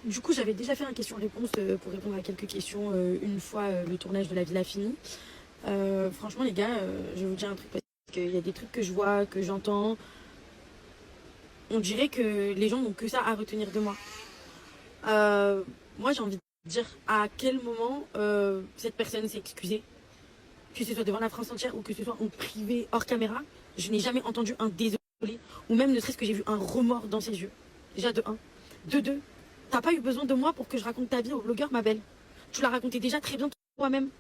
Du coup, j'avais déjà fait un question-réponse pour répondre à quelques questions une fois le tournage de la villa fini. Franchement, les gars, je vais vous dire un truc parce qu'il y a des trucs que je vois, que j'entends. On dirait que les gens n'ont que ça à retenir de moi. Moi, j'ai envie de dire à quel moment cette personne s'est excusée, que ce soit devant la France entière ou que ce soit en privé, hors caméra. Je n'ai jamais entendu un désolé ou même ne serait-ce que j'ai vu un remords dans ses yeux. Déjà de un. De deux, t'as pas eu besoin de moi pour que je raconte ta vie au blogueur, ma belle. Tu l'as raconté déjà très bien toi-même.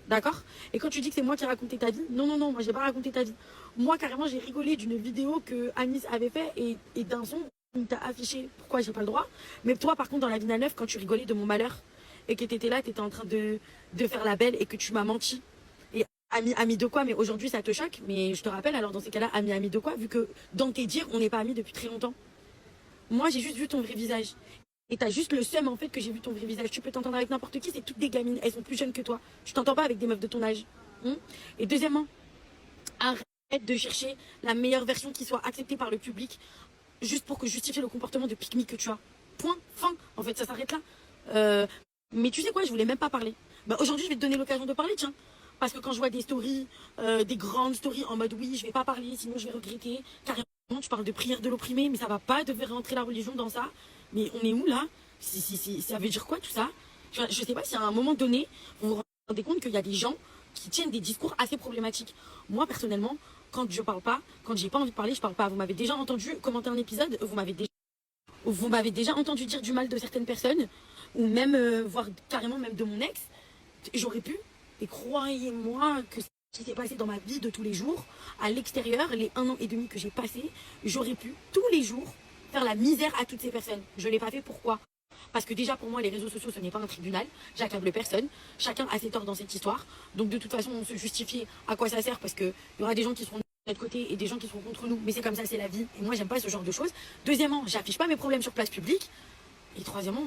D'accord? Et quand tu dis que c'est moi qui ai raconté ta vie, non, non, non, moi j'ai pas raconté ta vie. Moi, carrément, j'ai rigolé d'une vidéo que Anis avait fait et d'un son où t'as affiché pourquoi j'ai pas le droit. Mais toi, par contre, dans la vie à neuf, quand tu rigolais de mon malheur et que t'étais là, t'étais en train de faire la belle et que tu m'as menti. Et ami de quoi? Mais aujourd'hui, ça te choque. Mais je te rappelle, alors dans ces cas-là, ami de quoi? Vu que dans tes dires, on n'est pas amis depuis très longtemps. Moi, j'ai juste vu ton vrai visage. Et t'as juste le seum en fait que j'ai vu ton vrai visage. Tu peux t'entendre avec n'importe qui, c'est toutes des gamines, elles sont plus jeunes que toi. Tu t'entends pas avec des meufs de ton âge. Et deuxièmement, arrête de chercher la meilleure version qui soit acceptée par le public juste pour que justifier le comportement de pique-me que tu as. Point, fin. En fait, ça s'arrête là. Mais tu sais quoi, je voulais même pas parler. Bah, aujourd'hui, je vais te donner l'occasion de parler, tiens. Parce que quand je vois des stories, des grandes stories en mode oui, je vais pas parler, sinon je vais regretter. Carrément, tu parles de prière de l'opprimé, mais ça va pas, de faire rentrer la religion dans ça. Mais on est où là? Ça veut dire quoi tout ça? Je sais pas si à un moment donné, vous vous rendez compte qu'il y a des gens qui tiennent des discours assez problématiques. Moi, personnellement, quand je parle pas, quand j'ai pas envie de parler, je parle pas. Vous m'avez déjà entendu commenter un épisode, vous m'avez déjà entendu dire du mal de certaines personnes, ou même, voire carrément même de mon ex. J'aurais pu, et croyez-moi que ce qui s'est passé dans ma vie de tous les jours, à l'extérieur, les 1 an et demi que j'ai passé, j'aurais pu tous les jours faire la misère à toutes ces personnes. Je l'ai pas fait, pourquoi? Parce que déjà pour moi les réseaux sociaux ce n'est pas un tribunal, j'accable personne, chacun a ses torts dans cette histoire, donc de toute façon on se justifie à quoi ça sert parce que il y aura des gens qui seront de notre côté et des gens qui seront contre nous, mais c'est comme ça, c'est la vie, et moi j'aime pas ce genre de choses. Deuxièmement, j'affiche pas mes problèmes sur place publique, et troisièmement,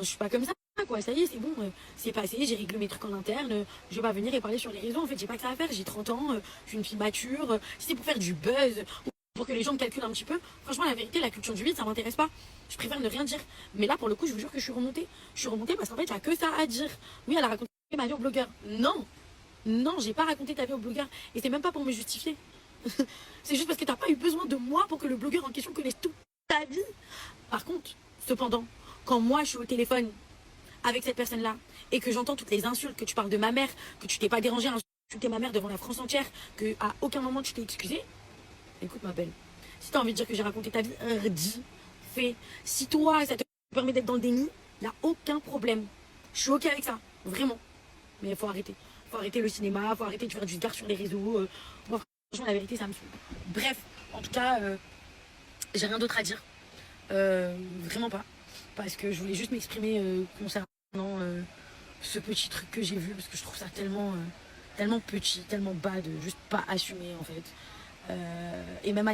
je suis pas comme ça. Quoi, ça y est, c'est bon, c'est passé, j'ai réglé mes trucs en interne, je vais pas venir et parler sur les réseaux, en fait, j'ai pas que ça à faire, j'ai 30 ans, je suis une fille mature, si c'est pour faire du buzz, pour que les gens me calculent un petit peu, franchement, la vérité, la culture du vide, ça m'intéresse pas, je préfère ne rien dire. Mais là, pour le coup, je vous jure que je suis remontée parce qu'en fait, t'as que ça à dire. Oui, elle a raconté ma vie au blogueur. Non, non, j'ai pas raconté ta vie au blogueur, et c'est même pas pour me justifier. C'est juste parce que t'as pas eu besoin de moi pour que le blogueur en question connaisse toute ta vie. Par contre, cependant, quand moi, je suis au téléphone avec cette personne-là et que j'entends toutes les insultes, que tu parles de ma mère, que tu t'es pas dérangé à insulter ma mère devant la France entière, que à aucun moment tu t'es excusé, écoute ma belle, si t'as envie de dire que j'ai raconté ta vie, dis, fais. Si toi ça te permet d'être dans le déni, y a aucun problème. Je suis ok avec ça, vraiment. Mais il faut arrêter. Faut arrêter le cinéma, faut arrêter de faire du gars sur les réseaux. Moi, franchement, la vérité, ça me saoule. Bref, en tout cas, j'ai rien d'autre à dire. Vraiment pas. Parce que je voulais juste m'exprimer concernant ce petit truc que j'ai vu, parce que je trouve ça tellement petit, tellement bas de juste pas assumer en fait. Et même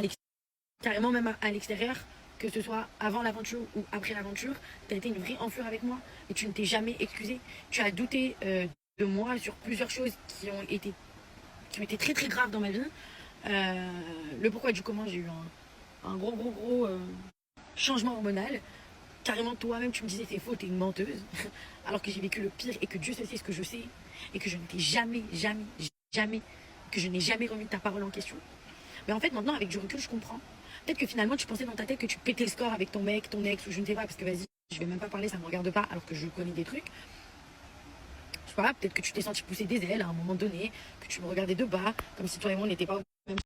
carrément même à l'extérieur, que ce soit avant l'aventure ou après l'aventure, tu as été une vraie enflure avec moi et tu ne t'es jamais excusé. Tu as douté de moi sur plusieurs choses qui ont été très très graves dans ma vie. Le pourquoi du comment, j'ai eu un gros changement hormonal. Carrément toi-même tu me disais c'est faux, t'es une menteuse, alors que j'ai vécu le pire et que Dieu sait ce que je sais et que je ne t'ai jamais, que je n'ai jamais remis ta parole en question. Mais en fait maintenant avec du recul je comprends. Peut-être que finalement tu pensais dans ta tête que tu pétais le score avec ton mec, ton ex ou je ne sais pas, parce que vas-y, je vais même pas parler, ça me regarde pas alors que je connais des trucs. Je sais pas, peut-être que tu t'es senti pousser des ailes à un moment donné, que tu me regardais de bas, comme si toi et moi on n'était pas